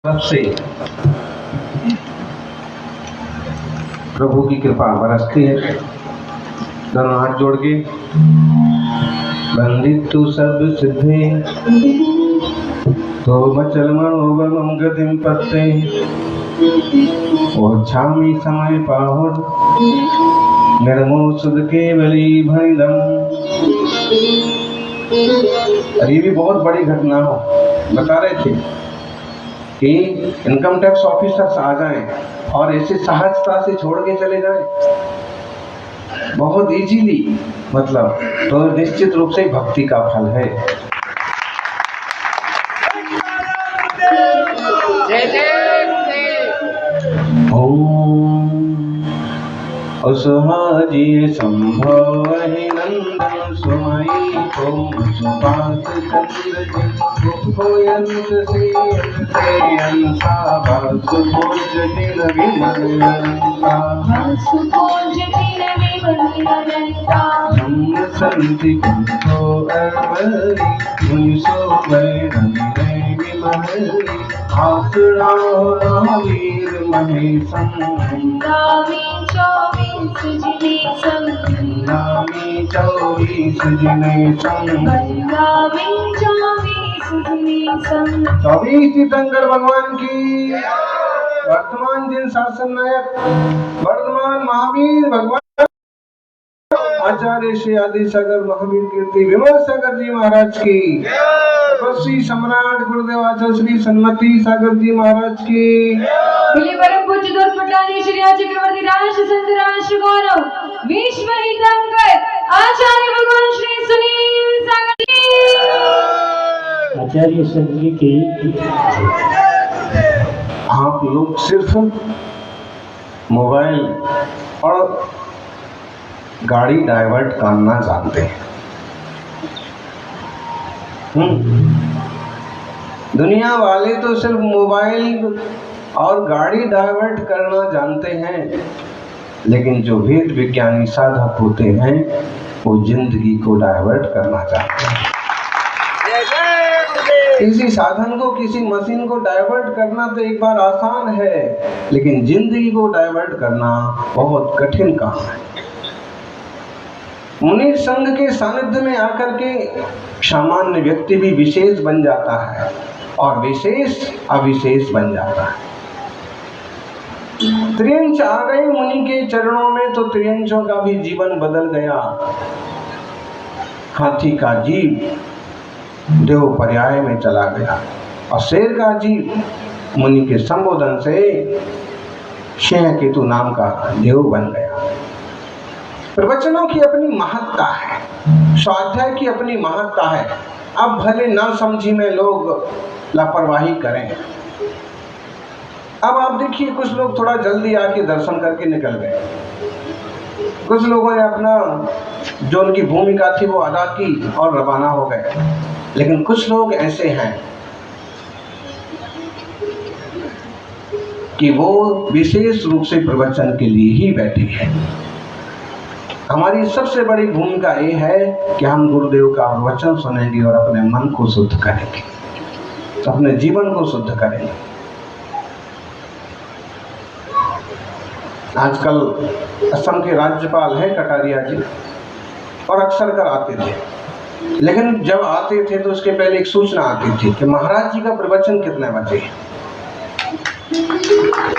तरफ से प्रभु की कृपा बरसती है। दोनों हाथ जोड़ के बंदितु सब सिद्धे तो मचल मनोबम गतिम पत्ते ओछामी समय पाहुर निर्मो सुद केवली भनिदम। ये भी बहुत बड़ी घटना हो। बता रहे थे कि इनकम टैक्स ऑफिसर्स आ जाएं और ऐसे सहजता से छोड़ के चले जाएं, बहुत इजीली, मतलब तो निश्चित रूप से भक्ति का फल है। ओम असहाजी संभव ही नंदन सुमई ओम सुपास चंद्र भोयंत से अंसा भासुकोज दिन विमलंता हम संति कुंतो अरमरी मुनिसो बैरम विमहरी आसुरा वीर महेशं नामी 24 तीर्थंकर भगवान की। वर्तमान दिन शासन नायक वर्तमान महावीर भगवान आचार्य श्री आदि सागर महावीर कीर्ति विमल सागर जी महाराज की। तपस्वी सम्राट गुरुदेव आचार्य श्री सन्मति सागर जी महाराज की। परम पूज्य दौलतपटानी श्री चक्रवर्ती राष्ट्र संत राष्ट्र गौरव विश्व हितंकर आचार्य भगवान श्री सुनील सागर जी। आचार्य संघ की आप लोग सिर्फ मोबाइल और गाड़ी डाइवर्ट करना जानते हैं। दुनिया वाले तो सिर्फ मोबाइल और गाड़ी डाइवर्ट करना जानते हैं, लेकिन जो वेद विज्ञानी साधक होते हैं वो जिंदगी को डाइवर्ट करना चाहते हैं। किसी साधन को, किसी मशीन को डाइवर्ट करना तो एक बार आसान है, लेकिन जिंदगी को डाइवर्ट करना बहुत कठिन काम है। मुनि संघ के सानिध्य में आकर के सामान्य व्यक्ति भी विशेष बन जाता है और विशेष अविशेष बन जाता है। त्रियंच आ गए मुनि के चरणों में तो त्रियंचों का भी जीवन बदल गया। हाथी का जीव देव पर्याय में चला गया और शेर का जीव मुनि के संबोधन से शेह केतु नाम का देव बन गया। प्रवचनों की अपनी महत्ता है, स्वाध्याय की अपनी महत्ता है। अब भले न समझी में लोग लापरवाही करें। अब आप देखिए, कुछ लोग थोड़ा जल्दी आके दर्शन करके निकल गए। कुछ लोगों ने अपना जो उनकी भूमिका थी वो अदा की और रवाना हो गए। लेकिन कुछ लोग ऐसे हैं कि वो विशेष रूप से प्रवचन के लिए ही बैठे हैं। हमारी सबसे बड़ी भूमिका ये है कि हम गुरुदेव का वचन सुनेंगे और अपने मन को शुद्ध करेंगे, अपने जीवन को शुद्ध करेंगे। आजकल असम के राज्यपाल हैं कटारिया जी, और अक्सर कर आते थे, लेकिन जब आते थे तो उसके पहले एक सूचना आती थी कि महाराज जी का प्रवचन कितने बजे है,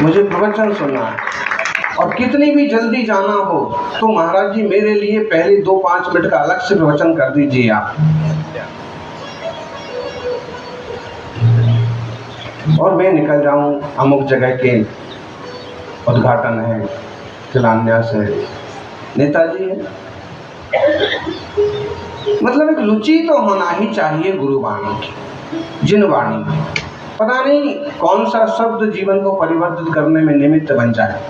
मुझे प्रवचन सुनना है। और कितनी भी जल्दी जाना हो तो महाराज जी मेरे लिए पहले 2-5 मिनट का अलग से प्रवचन कर दीजिए आप, और मैं निकल जाऊं। अमुक जगह के उद्घाटन है, शिलान्यास है, नेताजी है। मतलब एक रुचि तो होना ही चाहिए गुरुवाणी की, जिनवाणी में। पता नहीं कौन सा शब्द जीवन को परिवर्तित करने में निमित्त बन जाए।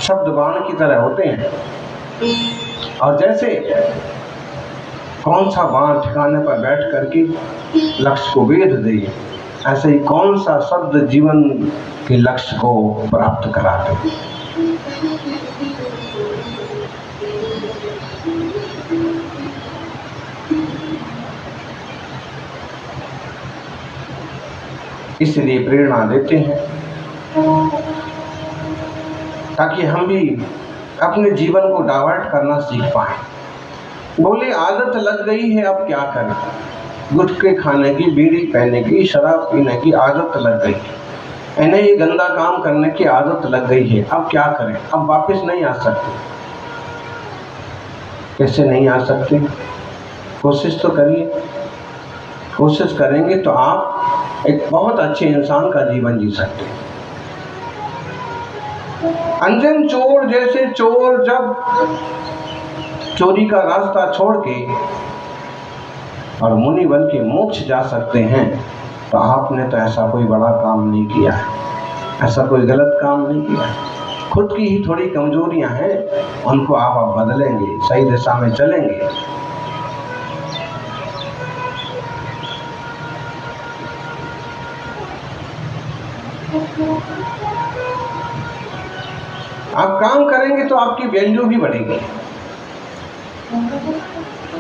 शब्द बाण की तरह होते हैं, और जैसे कौन सा बाण ठिकाने पर बैठ करके लक्ष्य को वेध दे, ऐसे ही कौन सा शब्द जीवन के लक्ष्य को प्राप्त करा दे। इसलिए प्रेरणा देते हैं ताकि हम भी अपने जीवन को डाइवर्ट करना सीख पाएं। बोले आदत लग गई है, अब क्या करें? गुटखे खाने की, बीड़ी पहनने की, शराब पीने की आदत लग गई है, इन्हें ये गंदा काम करने की आदत लग गई है, अब क्या करें? अब वापस नहीं आ सकते। कैसे नहीं आ सकते? कोशिश तो करिए। कोशिश करेंगे तो आप एक बहुत अच्छे इंसान का जीवन जी सकते हैं। अनजान चोर जैसे चोर जब चोरी का रास्ता छोड़ के और मुनि बन के मोक्ष जा सकते हैं, तो आपने तो ऐसा कोई बड़ा काम नहीं किया है, ऐसा कोई गलत काम नहीं किया है। खुद की ही थोड़ी कमजोरियां हैं, उनको आप बदलेंगे, सही दिशा में चलेंगे। आप काम करेंगे तो आपकी वैल्यू भी बढ़ेगी।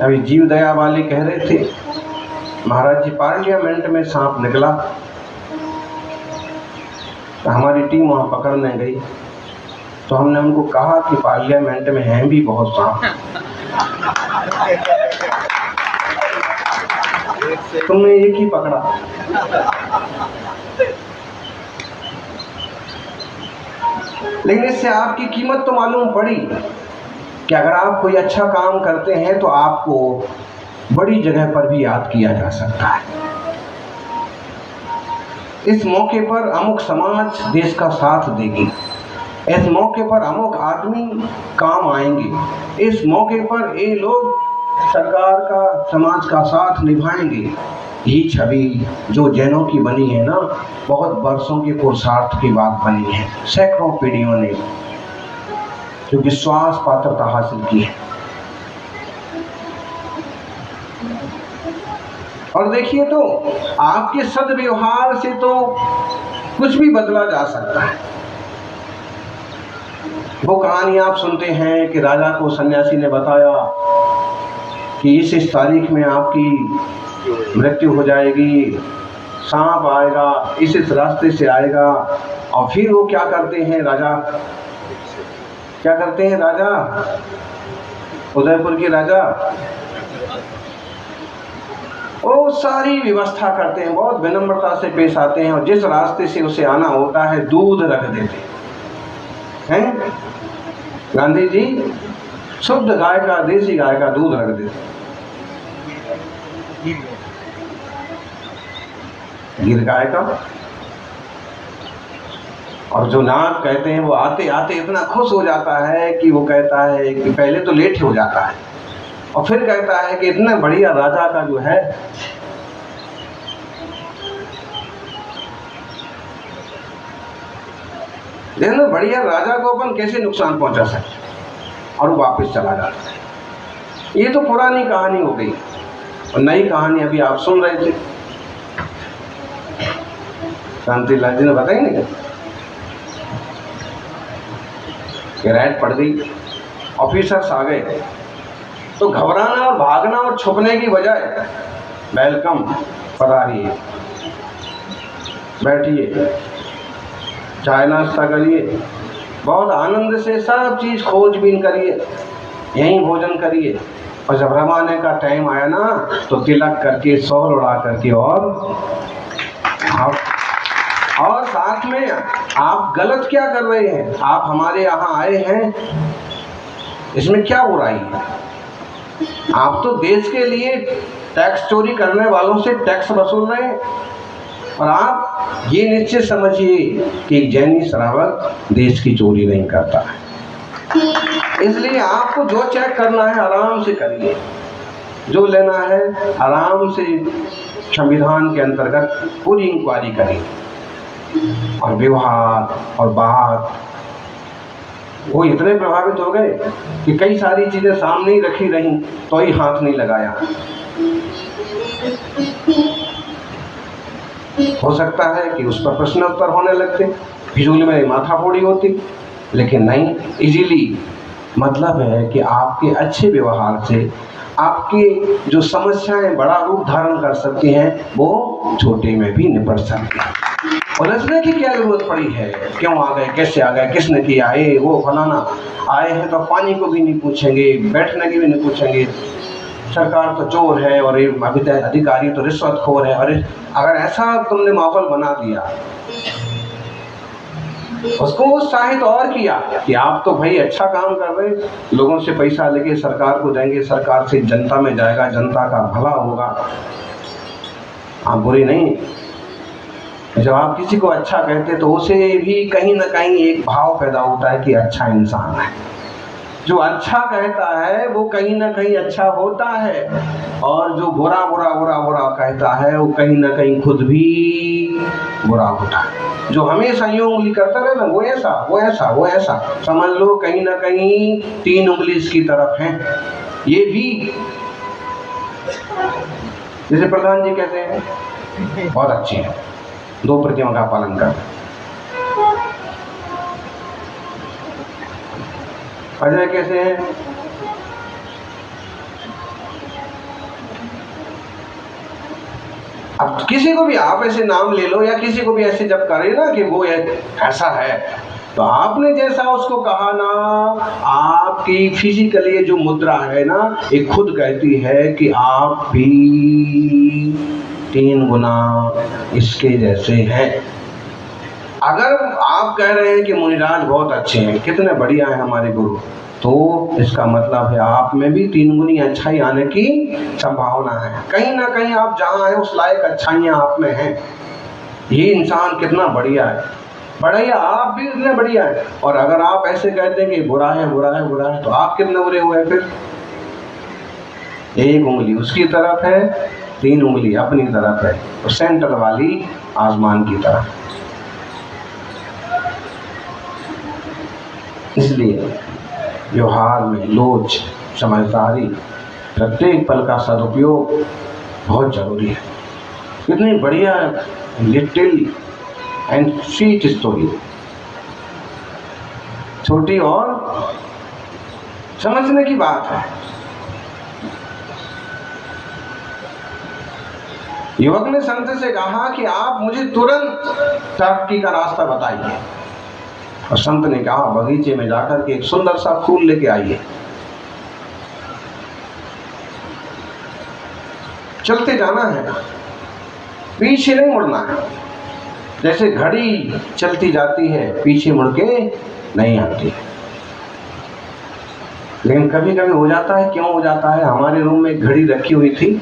अभी जीव दया वाले कह रहे थे, महाराज जी पार्लियामेंट में सांप निकला तो हमारी टीम वहां पकड़ने गई, तो हमने उनको कहा कि पार्लियामेंट में हैं भी बहुत सांप, तुमने एक ही पकड़ा। लेकिन इससे आपकी कीमत तो मालूम पड़ी कि अगर आप कोई अच्छा काम करते हैं तो आपको बड़ी जगह पर भी याद किया जा सकता है। इस मौके पर अमुक समाज देश का साथ देगी, इस मौके पर अमुक आदमी काम आएंगे, इस मौके पर ये लोग सरकार का, समाज का साथ निभाएंगे। ये छवि जो जैनों की बनी है ना, बहुत वर्षों के पुरुषार्थ की बात बनी है, सैकड़ों पीढ़ियों ने जो विश्वास पात्रता हासिल की है। और देखिए तो आपके सद्व्यवहार से तो कुछ भी बदला जा सकता है। वो कहानी आप सुनते हैं कि राजा को सन्यासी ने बताया कि इस तारीख में आपकी मृत्यु हो जाएगी, सांप आएगा, इस रास्ते से आएगा। और फिर वो क्या करते हैं राजा, क्या करते हैं राजा, उदयपुर के राजा, वो सारी व्यवस्था करते हैं, बहुत विनम्रता से पेश आते हैं, और जिस रास्ते से उसे आना होता है दूध रख देते हैं। गांधी जी शुद्ध गाय का, देसी गाय का दूध रख देते, गिर गाय का। और जो नाग कहते हैं वो आते आते इतना खुश हो जाता है कि वो कहता है कि पहले तो लेट हो जाता है और फिर कहता है कि इतना बढ़िया राजा का जो है देखो बढ़िया राजा को अपन कैसे नुकसान पहुंचा सकते, और वो वापस चला जाता है। ये तो पुरानी कहानी हो गई, और नई कहानी अभी आप सुन रहे थे, शांतिलाल जी ने बताई नहीं कि राइट पड़ गई, ऑफिसर्स आ गए, तो घबराना और भागना और छुपने की बजाय वेलकम, पधारिए, बैठिए, चाय नाश्ता करिए, बहुत आनंद से सब चीज़ खोजबीन करिए, यहीं भोजन करिए, और जब रवाने का टाइम आया ना तो तिलक करके, शोर उड़ा करके, और साथ में आप गलत क्या कर रहे हैं, आप हमारे यहाँ आए हैं, इसमें क्या बुराई है? आप तो देश के लिए टैक्स चोरी करने वालों से टैक्स वसूल रहे हैं, और आप ये निश्चित समझिए कि एक जैनी श्रावक देश की चोरी नहीं करता है। इसलिए आपको जो चेक करना है आराम से करिए, जो लेना है आराम से संविधान के अंतर्गत पूरी इंक्वायरी करिए, और व्यवहार और बात वो इतने प्रभावित हो गए कि कई सारी चीजें सामने ही रखी रहीं तो ही हाथ नहीं लगाया। हो सकता है कि उस पर प्रश्न उत्तर होने लगते, फिजूल में माथा फोड़ी होती, लेकिन नहीं, इजीली मतलब है कि आपके अच्छे व्यवहार से आपकी जो समस्याएं बड़ा रूप धारण कर सकती हैं वो छोटे में भी निपट सकती हैं। उलझने की क्या जरूरत पड़ी है, क्यों आ गए, कैसे आ गए, किसने किया, ये वो फलाना। आए हैं तो पानी को भी नहीं पूछेंगे, बैठने की भी नहीं पूछेंगे, सरकार तो चोर है और ये अधिकारी तो रिश्वतखोर है। अरे अगर ऐसा तुमने माहौल बना दिया, उसको उत्साहित और किया कि आप तो भाई अच्छा काम कर रहे, लोगों से पैसा लेके सरकार को देंगे, सरकार से जनता में जाएगा, जनता का भला होगा, आप बुरे नहीं। जब आप किसी को अच्छा कहते तो उसे भी कहीं ना कहीं एक भाव पैदा होता है कि अच्छा इंसान है। जो अच्छा कहता है वो कहीं ना कहीं अच्छा होता है, और जो बुरा बुरा बुरा बुरा कहता है वो कहीं ना कहीं खुद भी बुरा होता है। जो हमेशा यूं उंगली करता रहे ना, वो ऐसा वो ऐसा वो ऐसा, समझ लो कहीं ना कहीं 3 उंगली इसकी तरफ है। ये भी जैसे प्रधान जी कहते हैं बहुत अच्छे हैं, 2 प्रतिमा का पालन कर। अजय कैसे हैं, अब किसी को भी आप ऐसे नाम ले लो या किसी को भी ऐसे जब करे ना कि वो ऐसा है, तो आपने जैसा उसको कहा ना, आपकी फिजिकली जो मुद्रा है ना, ये खुद कहती है कि आप भी 3 गुना इसके जैसे हैं। अगर आप कह रहे हैं कि मुनिराज बहुत अच्छे हैं, कितने बढ़िया हैं हमारे गुरु, तो इसका मतलब है आप में भी 3 गुनी अच्छाई आने की संभावना है। कहीं ना कहीं आप जहाँ हैं उस लायक अच्छाइयाँ आप में हैं। ये इंसान कितना बढ़िया है, बढ़िया, आप भी इतने बढ़िया है। और अगर आप ऐसे कहते हैं कि बुरा है बुरा है बुरा है, तो आप कितने बुरे हुए फिर? 1 उंगली उसकी तरफ है, 3 उंगली अपनी तरफ है, और सेंटर वाली आसमान की तरफ। इसलिए व्यवहार में लोच, समझदारी, प्रत्येक पल का सदुपयोग बहुत जरूरी है। कितनी बढ़िया लिटिल एंड स्वीट स्टोरी, छोटी और समझने की बात है। युवक ने संत से कहा कि आप मुझे तुरंत तरक्की का रास्ता बताइए, और संत ने कहा बगीचे में जाकर के एक सुंदर सा फूल लेके आइए। चलते जाना है, पीछे नहीं मुड़ना है। जैसे घड़ी चलती जाती है, पीछे मुड़ के नहीं आती। लेकिन कभी कभी हो जाता है, क्यों हो जाता है? हमारे रूम में एक घड़ी रखी हुई थी,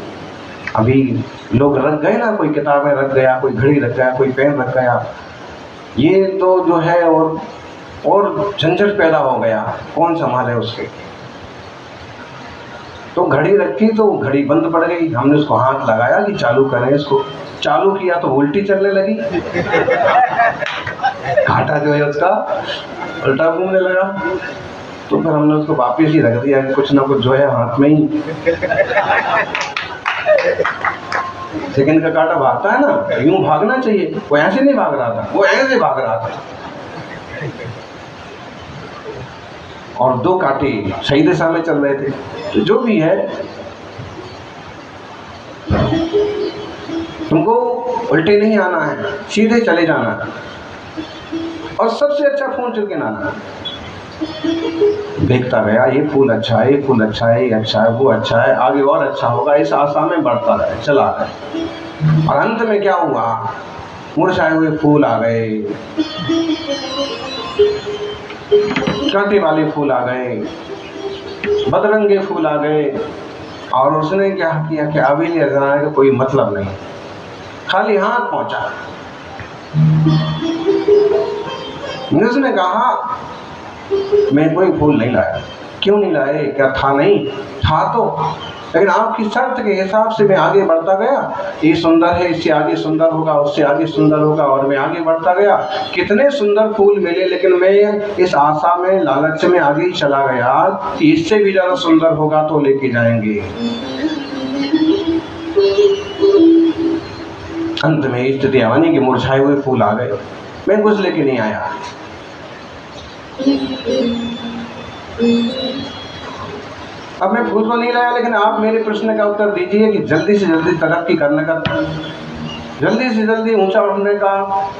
अभी लोग रख गए ना, कोई किताबें रख गया, कोई घड़ी रख गया, कोई पेन रख गया, ये तो जो है और झंझट पैदा हो गया, कौन संभाले उसके। तो घड़ी रखी तो घड़ी बंद पड़ गई, हमने उसको हाथ लगाया कि चालू करें, इसको चालू किया तो उल्टी चलने लगी, कांटा जो है उसका उल्टा घूमने लगा। तो फिर हमने उसको वापिस ही रख दिया कि कुछ ना कुछ जो है हाथ में ही। सेकंड का कांटा भागता है ना, यूं भागना चाहिए, वो ऐसे नहीं भाग रहा था, वो ऐसे भाग रहा था, और 2 कांटे सही दिशा में चल रहे थे। तो जो भी है, तुमको उल्टे नहीं आना है, सीधे चले जाना है, और सबसे अच्छा फोन चुन के आना है। देखता गया, ये फूल अच्छा है, ये फूल अच्छा है, ये अच्छा है, वो अच्छा है, आगे और अच्छा होगा, इस आशा में बढ़ता रहे, चला गया। और अंत में क्या हुआ? मुरझाए हुए फूल आ गए, कांटे वाले फूल आ गए, बदरंगे फूल आ गए, और उसने क्या किया कि अभी ले जाने का कोई मतलब नहीं, खाली हाथ पहुंचा। उसने कहा मैं कोई फूल नहीं लाया। क्यों नहीं लाए? क्या था नहीं? था तो, लेकिन आपकी शर्त के हिसाब से मैं आगे बढ़ता गया, ये सुंदर है, इससे आगे सुंदर होगा, उससे आगे सुंदर होगा, और मैं आगे बढ़ता गया। कितने सुंदर फूल मिले, लेकिन मैं इस आशा में, लालच में आगे ही चला गया कि इससे भी ज़्यादा सुंदर होगा तो लेके जाएंगे। अंत में स्थिति बनी कि मुरझाए हुए फूल आ गए, मैं कुछ लेके नहीं आया। अब मैं फूल तो नहीं लाया, लेकिन आप मेरे प्रश्न का उत्तर दीजिए कि जल्दी से जल्दी तरक्की करने का, जल्दी से जल्दी ऊंचा उठने का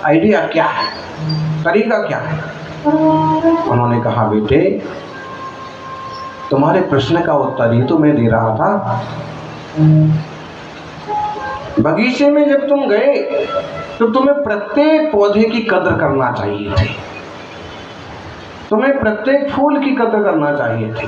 आइडिया क्या है, तरीका क्या है? उन्होंने कहा, बेटे तुम्हारे प्रश्न का उत्तर ही तो मैं दे रहा था। बगीचे में जब तुम गए तो तुम्हें प्रत्येक पौधे की कद्र करना चाहिए थी, तुम्हें प्रत्येक फूल की कद्र करना चाहिए थी,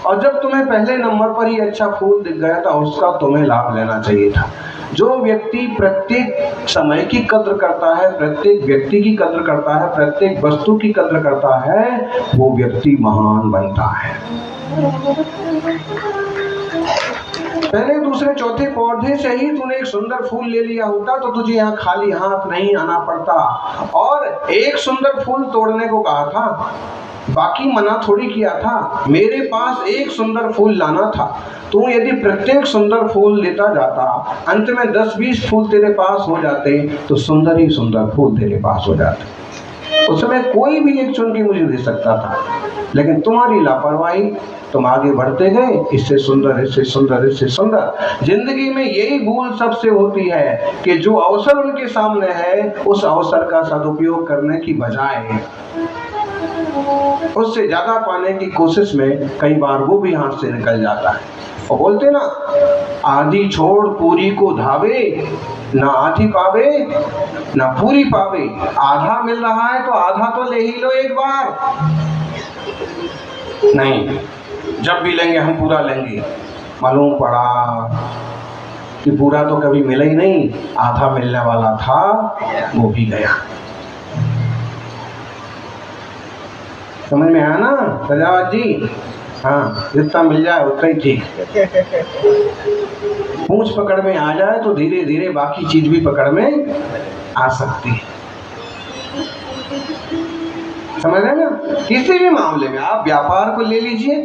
और जब तुम्हें पहले नंबर पर ही अच्छा फूल दिख गया था उसका तुम्हें लाभ लेना चाहिए था। जो व्यक्ति प्रत्येक समय की कद्र करता है, प्रत्येक व्यक्ति की कद्र करता है, प्रत्येक वस्तु की कद्र करता है, वो व्यक्ति महान बनता है। पहले दूसरे चौथे पौधे से ही तूने एक सुंदर फूल ले लिया होता तो तुझे यहाँ खाली हाथ नहीं आना पड़ता, और एक सुंदर फूल तोड़ने को कहा था, बाकी मना थोड़ी किया था। मेरे पास एक सुंदर फूल लाना था, तू यदि प्रत्येक सुंदर फूल लेता जाता, अंत में 10-20 फूल तेरे पास हो जाते तो सुंदर ही सुंदर फूल तेरे पास हो जाते। उस समय कोई भी एक चुन के मुझे दे सकता था, लेकिन तुम्हारी लापरवाही, तुम आगे बढ़ते गए, इससे सुंदर, इससे सुंदर, इससे सुंदर। जिंदगी में यही भूल सबसे होती है कि जो अवसर उनके सामने है उस अवसर का सदुपयोग करने की बजाय उससे ज्यादा पाने की कोशिश में कई बार वो भी हाथ से निकल जाता है। और बोलते ना, आधी छोड़ पूरी को धावे, ना आधी पावे ना पूरी पावे। आधा मिल रहा है तो आधा तो ले ही लो एक बार। नहीं, जब भी लेंगे हम पूरा लेंगे। मालूम पड़ा कि पूरा तो कभी मिला ही नहीं, आधा मिलने वाला था वो भी गया। समझ में आया ना प्रजावत जी? हाँ, जितना मिल जाए उतना ही ठीक। पूंछ पकड़ में आ जाए तो धीरे धीरे बाकी चीज भी पकड़ में आ सकती है। समझ रहे ना? किसी भी मामले में आप व्यापार को ले लीजिए,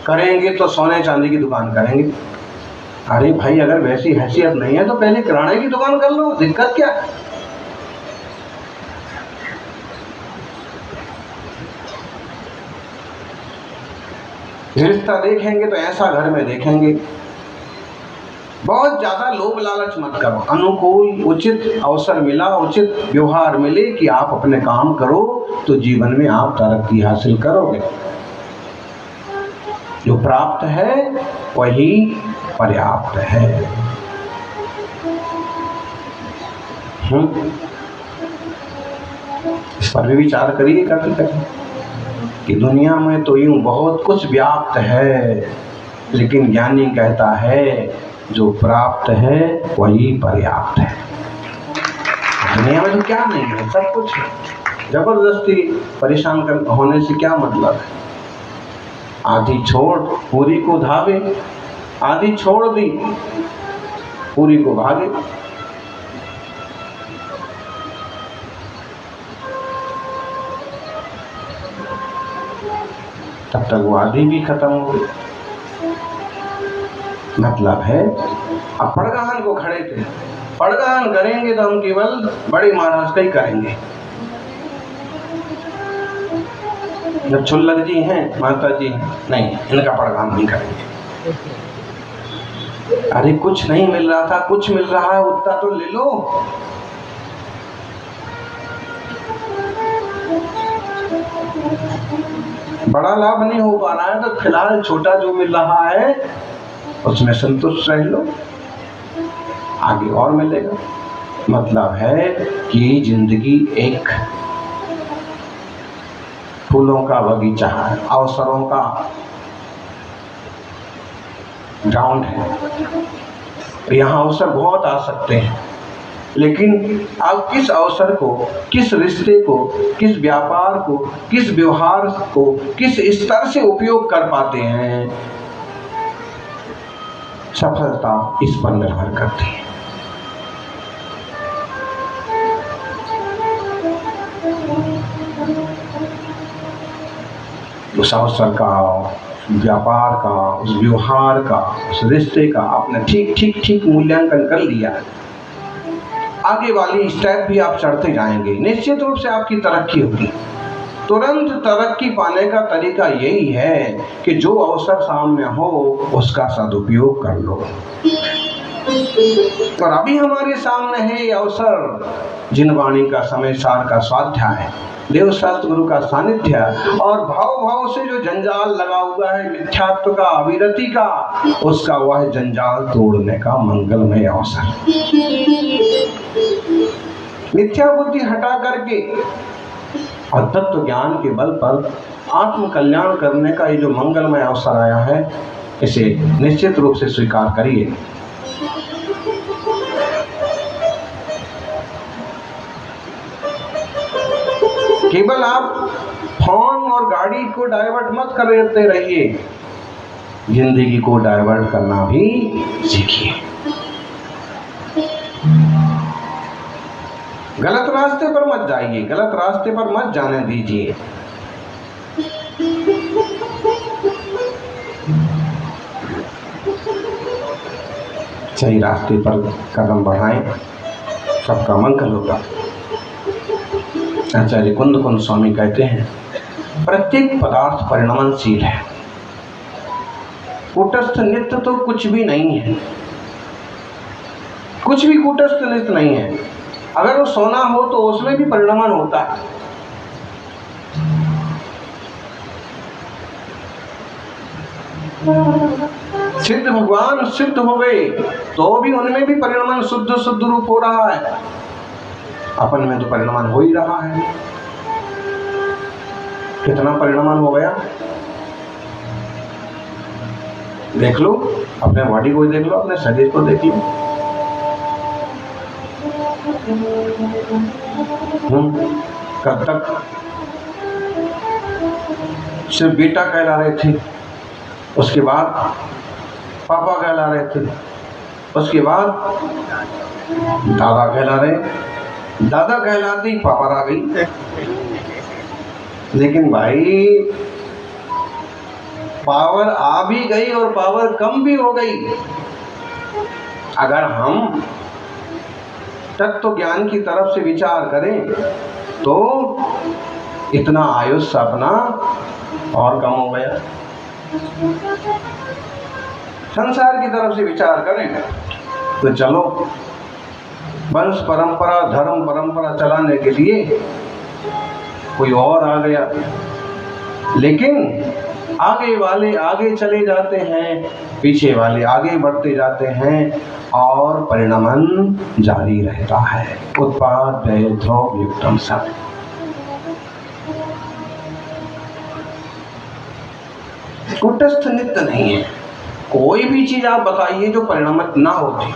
करेंगे तो सोने चांदी की दुकान करेंगे। अरे भाई, अगर वैसी हैसियत नहीं है तो पहले किराने की दुकान कर लो, दिक्कत क्या है? रिश्ता देखेंगे तो ऐसा घर में देखेंगे। बहुत ज्यादा लोभ लालच मत करो। अनुकूल उचित अवसर मिला, उचित व्यवहार मिले कि आप अपने काम करो तो जीवन में आप तरक्की हासिल करोगे। जो प्राप्त है वही पर्याप्त है। इस पर भी विचार करिए कभी कि दुनिया में तो यूं बहुत कुछ व्याप्त है, लेकिन ज्ञानी कहता है जो प्राप्त है वही पर्याप्त है। दुनिया में तो क्या नहीं है, सब कुछ है। जबरदस्ती परेशान होने से क्या मतलब है? आधी छोड़ पूरी को धावे, आधी छोड़ दी पूरी को भागे। तब तक वो आधी भी खत्म हो गई। मतलब है, अब पड़गहन को खड़े थे, पड़गहन करेंगे तो हम केवल बड़े महाराज का ही करेंगे। जब छुल्लक जी हैं, माता जी नहीं, इनका पड़गहन नहीं करेंगे। अरे कुछ नहीं मिल रहा था, कुछ मिल रहा है उतना तो ले लो। बड़ा लाभ नहीं हो पा रहा है तो फिलहाल छोटा जो मिल रहा है उसमें संतुष्ट रह लो, आगे और मिलेगा। मतलब है कि जिंदगी एक फूलों का बगीचा है, अवसरों का ग्राउंड है। यहाँ अवसर बहुत आ सकते हैं, लेकिन आप किस अवसर को, किस रिश्ते को, किस व्यापार को, किस व्यवहार को किस स्तर से उपयोग कर पाते हैं, सफलता इस पर निर्भर करती है। उस अवसर का, व्यापार का, उस व्यवहार का, उस रिश्ते का आपने ठीक मूल्यांकन कर लिया, आगे वाली स्टेप भी आप चढ़ते जाएंगे, निश्चित रूप से आपकी तरक्की होगी। तुरंत तरक्की पाने का तरीका यही है कि जो अवसर सामने हो उसका सदुपयोग कर लो। और अभी हमारे सामने है ये अवसर, जिनवाणी का समय सार का स्वाध्याय, देव शास्त्र गुरु का सानिध्य और भाव भाव से जो जंजाल लगा हुआ है मिथ्यात्व का, अविरति का, उसका वह जंजाल तोड़ने का मंगलमय अवसर। मिथ्या बुद्धि हटा करके और तत्व ज्ञान के बल पर आत्म कल्याण करने का ये जो मंगलमय अवसर आया है, इसे निश्चित रूप से स्वीकार करिए। केवल आप फोन और गाड़ी को डाइवर्ट मत करते रहिए, जिंदगी को डाइवर्ट करना भी सीखिए। गलत रास्ते पर मत जाइए, गलत रास्ते पर मत जाने दीजिए। सही रास्ते पर कदम बढ़ाएं, सबका मंगल होगा। आचार्य कुंद स्वामी कहते हैं, प्रत्येक पदार्थ परिणमनशील है, कूटस्थ नित्य तो कुछ भी नहीं है, कुछ भी कूटस्थ नित्य नहीं है। अगर वो सोना हो तो उसमें भी परिणमन होता है। सिद्ध भगवान सिद्ध हो गए तो भी उनमें भी परिणमन शुद्ध शुद्ध रूप हो रहा है, अपन में तो परिणमन हो ही रहा है। कितना परिणमन हो गया देख लो, अपने बॉडी को देख लो, अपने शरीर को देख लो। कब तक सिर्फ बेटा कहला रहे थे, उसके बाद पापा कहला रहे थे, उसके बाद दादा कहला रहे, दादा कहलाते ही पापा आ गई। लेकिन भाई पावर आ भी गई और पावर कम भी हो गई। अगर हम तत्व ज्ञान की तरफ से विचार करें तो इतना आयुष्य अपना और कम हो गया। संसार की तरफ से विचार करें तो चलो वंश परंपरा, धर्म परंपरा चलाने के लिए कोई और आ गया, लेकिन आगे वाले आगे चले जाते हैं, पीछे वाले आगे बढ़ते जाते हैं और परिणमन जारी रहता है। उत्पाद व्यय ध्रुव युक्तम सब। कूटस्थ नित्य नहीं है। कोई भी चीज आप बताइए जो परिणमित ना होती,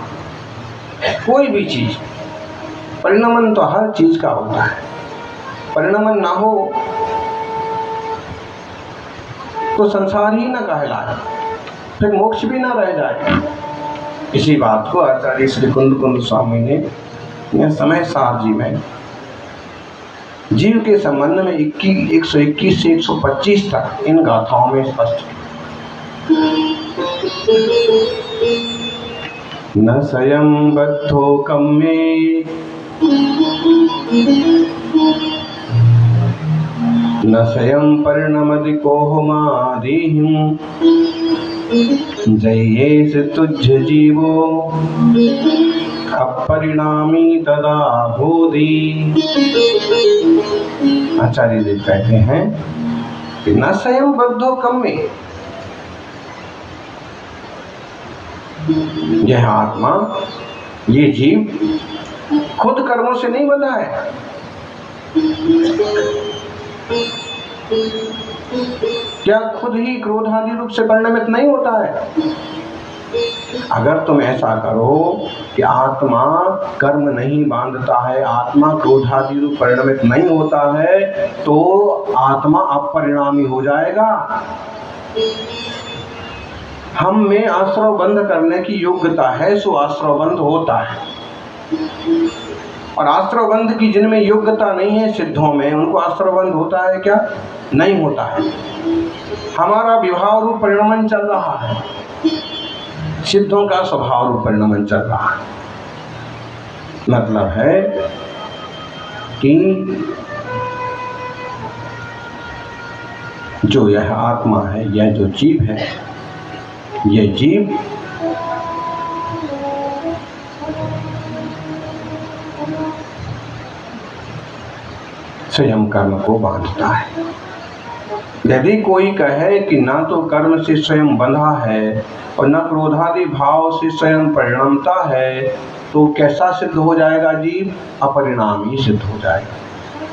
कोई भी चीज। परिणमन तो हर चीज का होता है, परिणमन ना हो तो संसार ही ना कहलाए, फिर मोक्ष भी ना रह जाए। इसी बात को आचार्य श्री कुंद स्वामी ने समय सार जी में जीव के संबंध में 121 से 125 तक इन गाथाओं में स्पष्ट न स्वयं बद्धो कम्मे न स्वयं परिणमति कोहमादिहिं जयेस तुझ जीवो अपरिणामी तदा बोधि। आचार्य जी कहते हैं कि न स्वयं बद्धो कम्मे, यह आत्मा, ये जीव खुद कर्मों से नहीं बना है। क्या खुद ही क्रोधादि रूप से परिणमित नहीं होता है? अगर तुम ऐसा करो कि आत्मा कर्म नहीं बांधता है, आत्मा क्रोधादि रूप परिणमित नहीं होता है, तो आत्मा अपरिणामी हो जाएगा। हम में आश्रव बंध करने की योग्यता है, सो आश्रव बंध होता है। और आश्रव बंध की जिनमें योग्यता नहीं है सिद्धों में, उनको आश्रव बंध होता है क्या? नहीं होता है। हमारा विभाव रूप परिणमन चल रहा है, सिद्धों का स्वभाव रूप परिणमन चल रहा है। मतलब है कि जो यह आत्मा है, यह जो जीव है, यह जीव स्वयं कर्म को बांधता है। यदि कोई कहे कि ना तो कर्म से स्वयं बंधा है और न क्रोधादि भाव से स्वयं परिणमता है, तो कैसा सिद्ध हो जाएगा जीव? अपरिणामी सिद्ध हो जाएगा।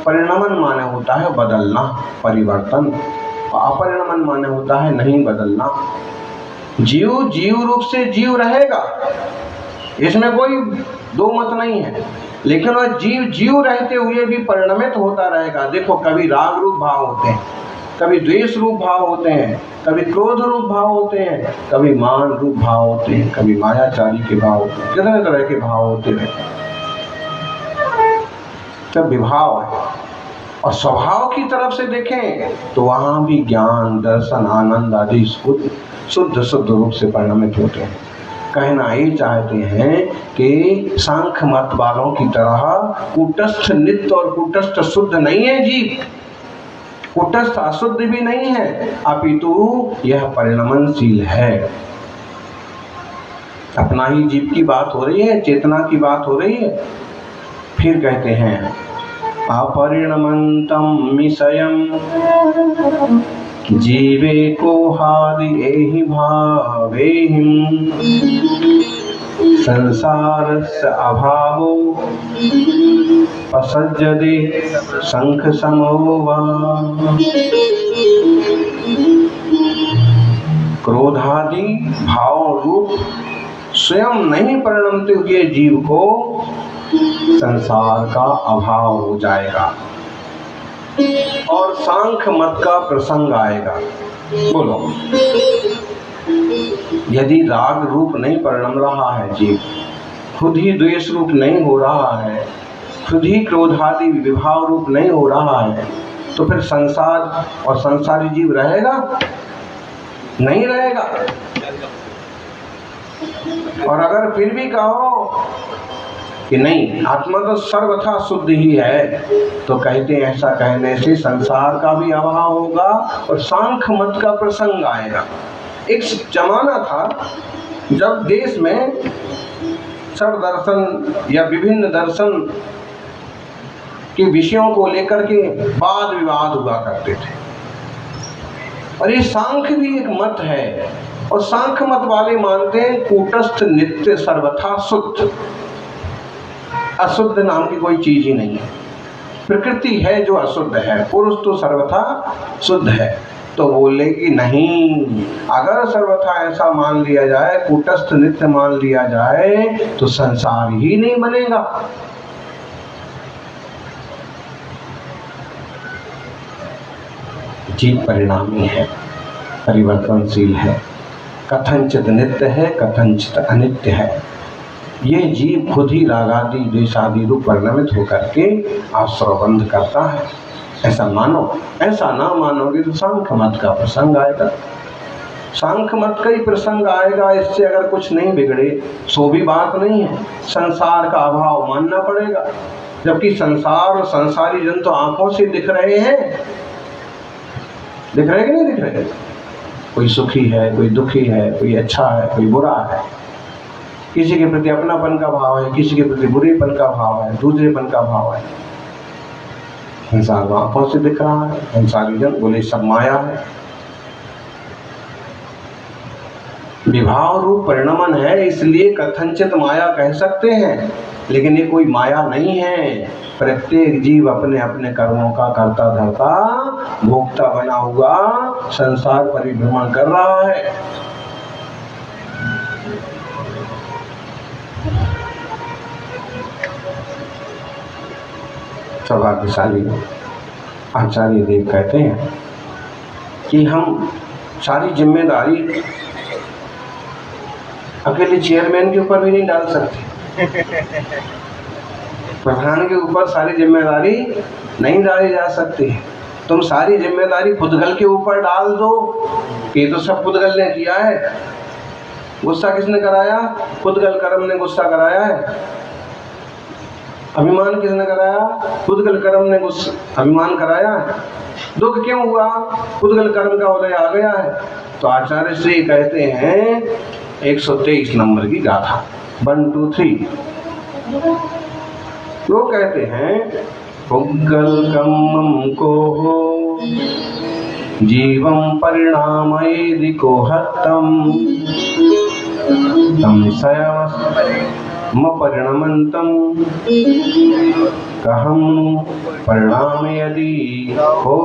परिणमन माने होता है बदलना, परिवर्तन, और अपरिणमन माने होता है नहीं बदलना। जीव जीव रूप से जीव रहेगा, इसमें कोई दो मत नहीं है, लेकिन वह जीव जीव रहते हुए भी परिणमित होता रहेगा। देखो, कभी राग रूप भाव होते हैं, कभी द्वेष रूप भाव होते हैं, कभी क्रोध रूप भाव होते हैं, कभी मान रूप भाव होते हैं, कभी मायाचारी के भाव होते हैं, कितने तरह के भाव होते हैं। सब विभाव है। और स्वभाव की तरफ से देखें तो वहां भी ज्ञान, दर्शन, आनंद आदि शुद्ध रूप से परिणमित होते हैं। कहना ये चाहते हैं कि सांख्य मत वालों की तरह कूटस्थ नित्य और कूटस्थ शुद्ध नहीं है जीव, कूटस्थ अशुद्ध भी नहीं है, अपितु यह परिणमनशील है। अपना ही जीव की बात हो रही है, चेतना की बात हो रही है। फिर कहते हैं अपरिणमंतम मिशयम् जीवे को हादि एहि भावेहिम् संसारस्य अभावो असज्जते शंख समो वा। क्रोधादि भाव रूप स्वयं नहीं परिणमते हुए जीव को संसार का अभाव हो जाएगा और सांख्य मत का प्रसंग आएगा। बोलो, यदि राग रूप नहीं परिणम रहा है जीव, खुद ही द्वेष रूप नहीं हो रहा है, खुद ही क्रोधादि विभाव रूप नहीं हो रहा है, तो फिर संसार और संसारी जीव रहेगा? नहीं रहेगा। और अगर फिर भी कहो कि नहीं, आत्मा तो सर्वथा शुद्ध ही है, तो कहते हैं ऐसा कहने से संसार का भी अभाव होगा और सांख्य मत का प्रसंग आएगा। एक जमाना था जब देश में सर्व दर्शन या विभिन्न दर्शन के विषयों को लेकर के वाद विवाद हुआ करते थे, और ये सांख्य भी एक मत है। और सांख्य मत वाले मानते हैं कूटस्थ नित्य सर्वथा शुद्ध, अशुद्ध नाम की कोई चीज ही नहीं है। प्रकृति है जो अशुद्ध है, पुरुष तो सर्वथा शुद्ध है। तो बोले कि नहीं, अगर सर्वथा ऐसा मान लिया जाए, कूटस्थ नित्य मान लिया जाए, तो संसार ही नहीं बनेगा। जीव परिणामी है, परिवर्तनशील है, कथंचित नित्य है, कथंचित अनित्य है। ये जीव खुद ही रागादि द्वेषादि रूप परिणमित होकर के आश्रवबंध करता है। ऐसा मानो, ऐसा ना मानोगे तो सांख्य मत का प्रसंग आएगा। सांख्य मत का ही प्रसंग आएगा। इससे अगर कुछ नहीं बिगड़े सो भी बात नहीं है, संसार का अभाव मानना पड़ेगा। जबकि संसार और संसारी जन तो आंखों से दिख रहे हैं, दिख रहे कि नहीं दिख रहे? कोई सुखी है, कोई दुखी है, कोई अच्छा है, कोई बुरा है, किसी के प्रति अपनापन का भाव है, किसी के प्रति बुरेपन का भाव है, दूसरेपन का भाव है। संसार आंखों से दिख रहा है, संसारी जन बोले सब माया है। विभाव रूप परिणमन है, इसलिए कथंचित माया कह सकते हैं, लेकिन ये कोई माया नहीं है। प्रत्येक जीव अपने अपने कर्मों का करता धरता भोक्ता बना हुआ संसार परिभ्रमण कर रहा है। सौभाग्यशाली आचार्य देव कहते हैं कि हम सारी जिम्मेदारी अकेले चेयरमैन के ऊपर भी नहीं डाल सकते, प्रधान के ऊपर सारी जिम्मेदारी नहीं डाली जा सकती। तुम सारी जिम्मेदारी पुद्गल के ऊपर डाल दो, ये तो सब पुद्गल ने किया है। गुस्सा किसने कराया? पुद्गल कर्म ने गुस्सा कराया है। अभिमान किसने कराया? पुद्गल कर्म ने अभिमान कराया है। दुख क्यों हुआ? पुद्गल कर्म का उदय आ गया है। तो आचार्य श्री कहते हैं 123 नंबर की गाथा 1 2 3 वो कहते हैं पुद्गल कर्मं को हो जीवं परिणामैदिको हतम तम सयम परिणमंतम कहम परिणाम यदि हो।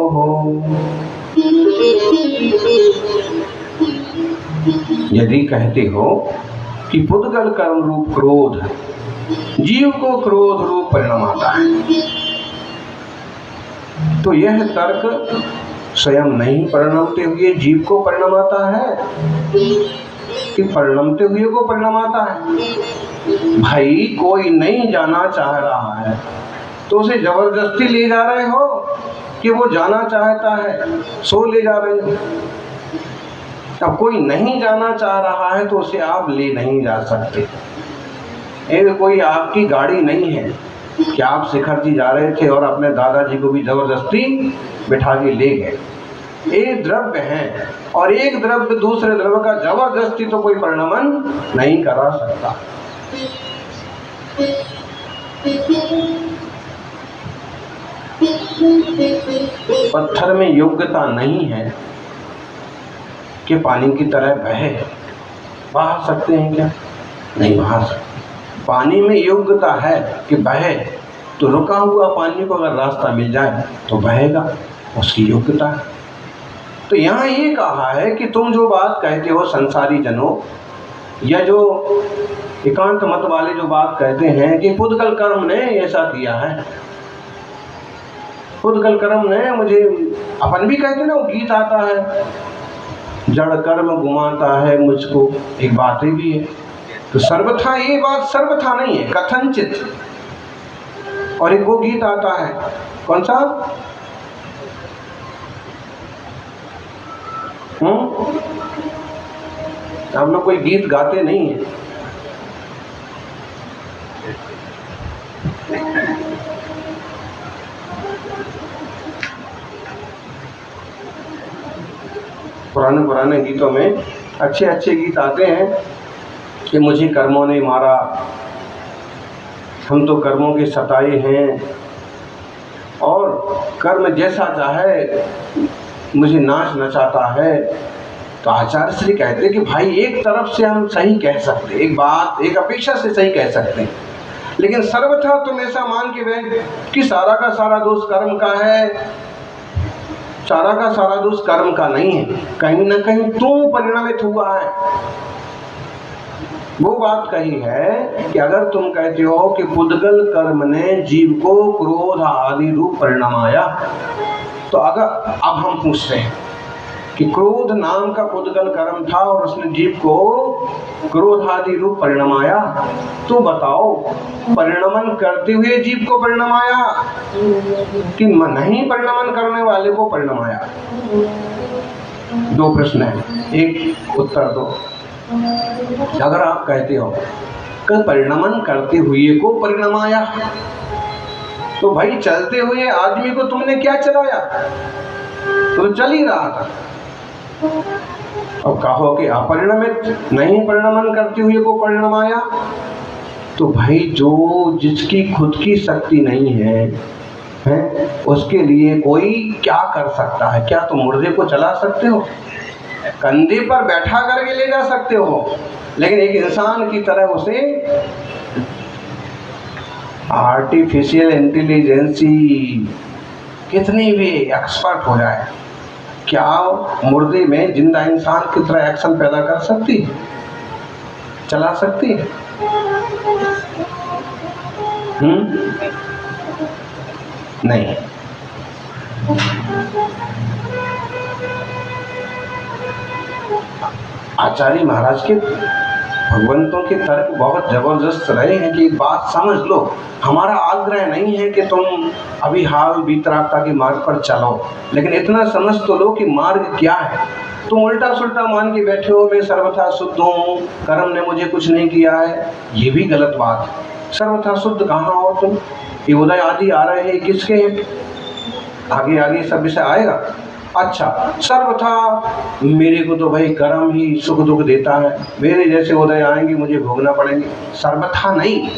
यदि कहते हो कि पुद्गल कर्म रूप क्रोध जीव को क्रोध रूप परिणाम आता है, तो यह तर्क स्वयं नहीं परिणमते हुए जीव को परिणाम आता है कि परिणमते हुए को परिणाम आता है? भाई कोई नहीं जाना चाह रहा है तो उसे जबरदस्ती ले जा रहे हो कि वो जाना चाहता है सो ले जा रहे हो। अब कोई नहीं जाना चाह रहा है तो उसे आप ले नहीं जा सकते। एक कोई आपकी गाड़ी नहीं है कि आप शिखर जी जा रहे थे और अपने दादाजी को भी जबरदस्ती बिठा के ले गए। एक द्रव्य है और एक द्रव्य दूसरे द्रव्य का जबरदस्ती तो कोई परिणमन नहीं करा सकता। पत्थर में योग्यता नहीं है कि पानी की तरह बहा सकते हैं क्या? नहीं बहा सकते। पानी में योग्यता है कि बहे, तो रुका हुआ पानी को अगर रास्ता मिल जाए तो बहेगा, उसकी योग्यता है। तो यहाँ ये कहा है कि तुम जो बात कहते हो संसारी जनों या जो एकांत मत वाले जो बात कहते हैं कि पुद्गल कर्म ने ऐसा किया है, पुद्गल कर्म ने मुझे, अपन भी कहते ना वो गीत आता है जड़ कर्म घुमाता है मुझको, एक बात भी है। तो सर्वथा ये बात सर्वथा नहीं है, कथनचित। और एक वो गीत आता है, कौन सा? हम लोग कोई गीत गाते नहीं है। पुराने गीतों में अच्छे अच्छे गीत आते हैं कि मुझे कर्मों ने मारा, हम तो कर्मों के सताए हैं और कर्म जैसा चाहे मुझे नाच नचाता है। तो आचार्य श्री कहते हैं कि भाई एक तरफ से हम सही कह सकते, एक बात एक अपेक्षा से सही कह सकते हैं, लेकिन सर्वथा तुम ऐसा मान के बैठ कि सारा का सारा दोष कर्म का है, सारा का सारा दोष कर्म का नहीं है, कहीं ना कहीं तू परिणमित हुआ है। वो बात कही है कि अगर तुम कहते हो कि पुद्गल कर्म ने जीव को क्रोध आदि रूप परिणाम आया, तो अगर अब हम पूछते हैं कि क्रोध नाम का पुद्गल कर्म था और उसने जीव को क्रोध आदि रूप परिणाम आया, तो बताओ परिणमन करते हुए जीव को परिणाम आया कि नहीं परिणमन करने वाले को परिणाम आया? दो प्रश्न है, एक उत्तर दो। अगर आप कहते हो कि परिणमन करते हुए को परिणाम आया, तो भाई चलते हुए आदमी को तुमने क्या चलाया? तो चल ही रहा था। अब कहो कि अपरिणमित नहीं परिणमन करते हुए को परिणाम आया, तो भाई जो जिसकी खुद की शक्ति नहीं है उसके लिए कोई क्या कर सकता है? क्या तुम मुर्दे को चला सकते हो? कंधे पर बैठा करके ले जा सकते हो, लेकिन एक इंसान की तरह उसे आर्टिफिशियल इंटेलिजेंसी कितनी भी एक्सपर्ट हो जाए, क्या मुर्दे में जिंदा इंसान की तरह एक्शन पैदा कर सकती है, चला सकती है? नहीं। आचार्य महाराज के भगवंतों के तर्क बहुत जबरदस्त रहे हैं कि एक बात समझ लो, हमारा आग्रह नहीं है कि तुम अभी हाल वितरागता के मार्ग पर चलो, लेकिन इतना समझ तो लो कि मार्ग क्या है। तुम उल्टा सुल्टा मान के बैठे हो, मैं सर्वथा शुद्ध हूँ, कर्म ने मुझे कुछ नहीं किया है, ये भी गलत बात है। सर्वथा शुद्ध कहाँ हो तुम? ये उदय आदि आ रहे हैं किसके हैं? आगे आगे सब विषय आएगा। अच्छा, सर्वथा मेरे को तो भाई कर्म ही सुख दुख देता है, मेरे जैसे उदय आएंगे मुझे भोगना पड़ेंगे, सर्वथा नहीं।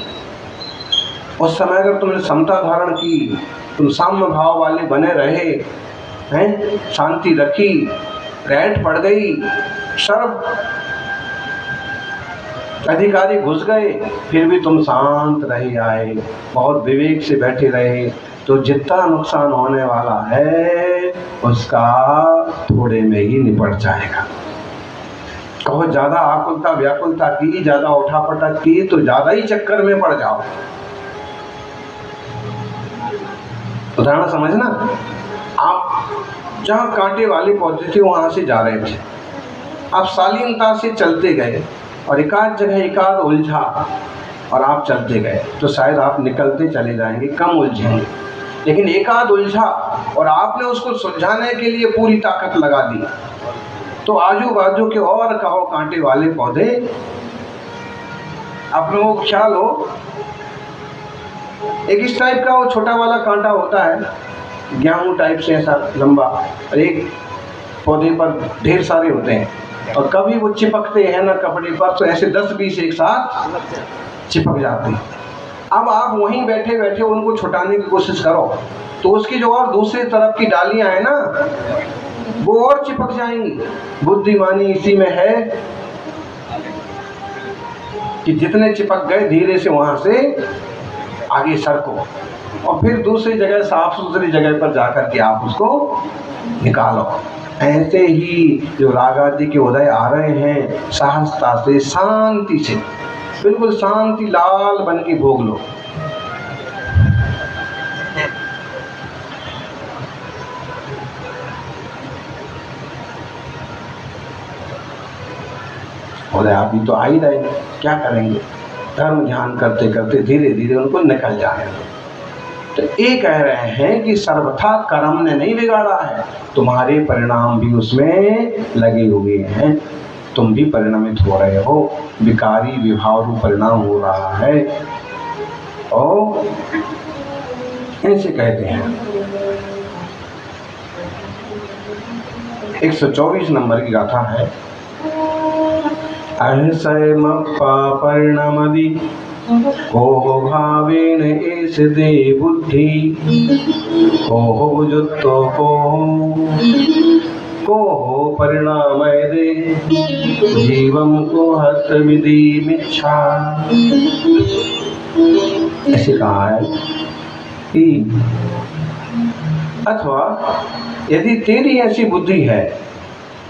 उस समय अगर तुमने समता धारण की, तुम साम्य भाव वाले बने रहे हैं, शांति रखी, रैट पड़ गई, सर्व अधिकारी घुस गए, फिर भी तुम शांत रहे आए, बहुत विवेक से बैठे रहे, तो जितना नुकसान होने वाला है उसका थोड़े में ही निपट जाएगा। कहो ज्यादा आकुलता व्याकुलता की, ज्यादा उठापटक की तो ज्यादा ही चक्कर में पड़ जाओ। उदाहरण समझना, आप जहाँ कांटे वाले पौधे थे वहां से जा रहे थे, आप शालीनता से चलते गए और एकाध जगह एकाध उलझा और आप चलते गए, तो शायद आप निकलते चले जाएंगे, कम उलझेंगे। लेकिन एकाध उलझा और आपने उसको सुलझाने के लिए पूरी ताकत लगा दी, तो आजू बाजू के और कहो कांटे वाले पौधे, आप लोगों को ख्याल हो, एक इस टाइप का वो छोटा वाला कांटा होता है, गेहूं टाइप से ऐसा लंबा, और एक पौधे पर ढेर सारे होते हैं, और कभी वो चिपकते हैं ना कपड़े पर, तो ऐसे 10-20 एक साथ चिपक जाते हैं। अब आप वहीं बैठे बैठे उनको छुटाने की कोशिश करो, तो उसकी जो और दूसरी तरफ की डालियां हैं ना, वो और चिपक जाएंगी। बुद्धिमानी इसी में है कि जितने चिपक गए धीरे से वहां से आगे सरको, और फिर दूसरी जगह साफ सुथरी जगह पर जाकर के आप उसको निकालो। ऐसे ही जो राग आदि के उदय आ रहे हैं, सहजता से शांति से, बिल्कुल शांति लाल बन के भोग लो। उदय आदि तो आ ही रहे, क्या करेंगे, धर्म ध्यान करते करते धीरे धीरे उनको निकल जाए। तो ये कह रहे हैं कि सर्वथा कर्म ने नहीं बिगाड़ा है, तुम्हारे परिणाम भी उसमें लगे हुए हैं, तुम भी परिणमित हो रहे हो, विकारी विभाव रूप परिणाम हो रहा है। और ऐसे कहते हैं 124 नंबर की गाथा है, अहसय मप्पा परिणमदि कोहो भावेन एस दे बुद्धि, कोहो जुत्तो कोहो परिणामय दे जीवम को हत विधि मिच्छा। ऐसे कहा है कि अथवा यदि तेरी ऐसी बुद्धि है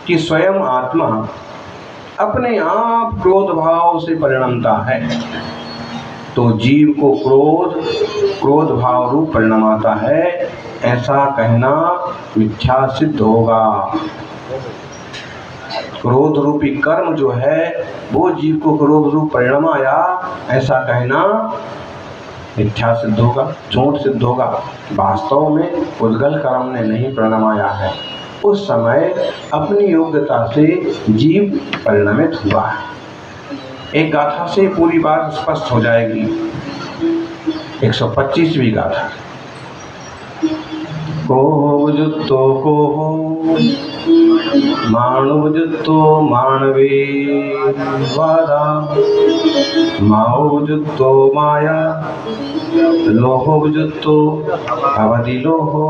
कि स्वयं आत्मा अपने आप क्रोध भाव से परिणमता है, तो जीव को क्रोध भाव रूप परिणाम आता है, ऐसा कहना मिथ्या सिद्ध होगा। क्रोध रूपी कर्म जो है वो जीव को क्रोध रूप परिणाम आया, ऐसा कहना मिथ्या सिद्ध होगा, झूठ सिद्ध होगा। वास्तव में उद्गल कर्म ने नहीं परिणाम आया है, उस समय अपनी योग्यता से जीव परिणमित हुआ है। एक गाथा से पूरी बात स्पष्ट हो जाएगी। 125वीं गाथा, कोहो जुत्तो कोहो माणव जुत्तो मानवे वादा, माओ जुत्तो माया लोहो जुत्तो अवधि लोहो।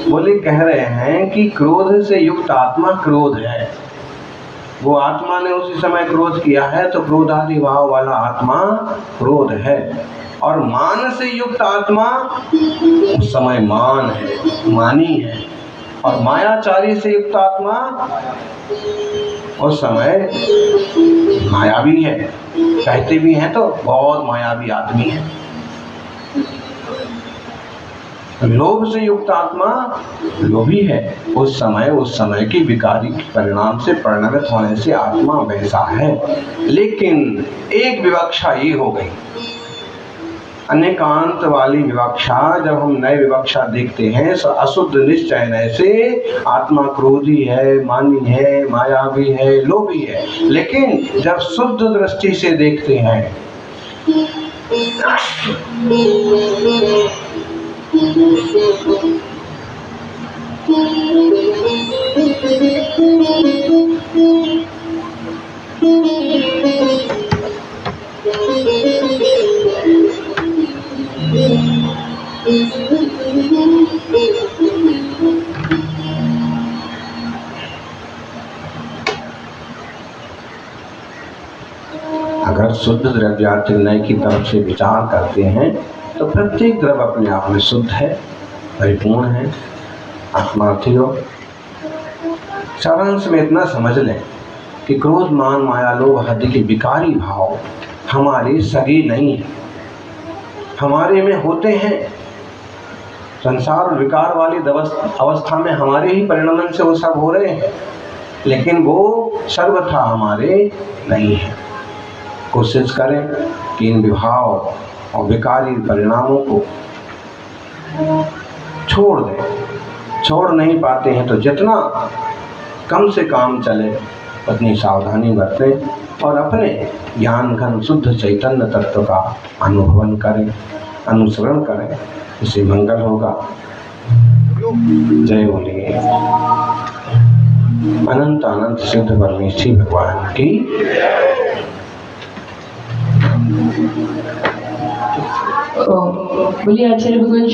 बोले कह रहे हैं कि क्रोध से युक्त आत्मा क्रोध है, वो आत्मा ने उसी समय क्रोध किया है, तो क्रोध आदि भाव वाला आत्मा क्रोध है। और मान से युक्त आत्मा उस समय मान है, मानी है। और मायाचारी से युक्त आत्मा उस समय मायावी है, कहते भी हैं तो बहुत मायावी आदमी है। लोभ से युक्त आत्मा लोभी है, उस समय की विकारी परिणाम से परिणमित होने से आत्मा वैसा है। लेकिन एक विवक्षा ये हो गई, अनेकांत वाली विवक्षा। जब हम नए विवक्षा देखते हैं तो अशुद्ध निश्चय से आत्मा क्रोधी है, मानी है, मायावी है, लोभी है। लेकिन जब शुद्ध दृष्टि से देखते हैं अगर शुद्ध द्रव्यार्थ निर्णय की तरफ से विचार करते हैं तो प्रत्येक द्रव्य अपने आप में शुद्ध है, परिपूर्ण है, आत्मार्थी हो। सारांश में इतना समझ लें कि क्रोध, मान, माया, लोभ आदि के विकारी भाव हमारे सगे नहीं है, हमारे में होते हैं। संसार और विकार वाली अवस्था में हमारे ही परिणमन से वो सब हो रहे हैं, लेकिन वो सर्वथा हमारे नहीं है। कोशिश करें कि इन विभाव और विकारी परिणामों को छोड़ दें। छोड़ नहीं पाते हैं तो जितना कम से काम चले उतनी सावधानी बरतें और अपने ज्ञान घन शुद्ध चैतन्य तत्व का अनुभवन करें, अनुसरण करें, इससे मंगल होगा। जय बोलिए अनंत अनंत सिद्ध परमेश्वरी भगवान की। बोलिए आचार्य भगवान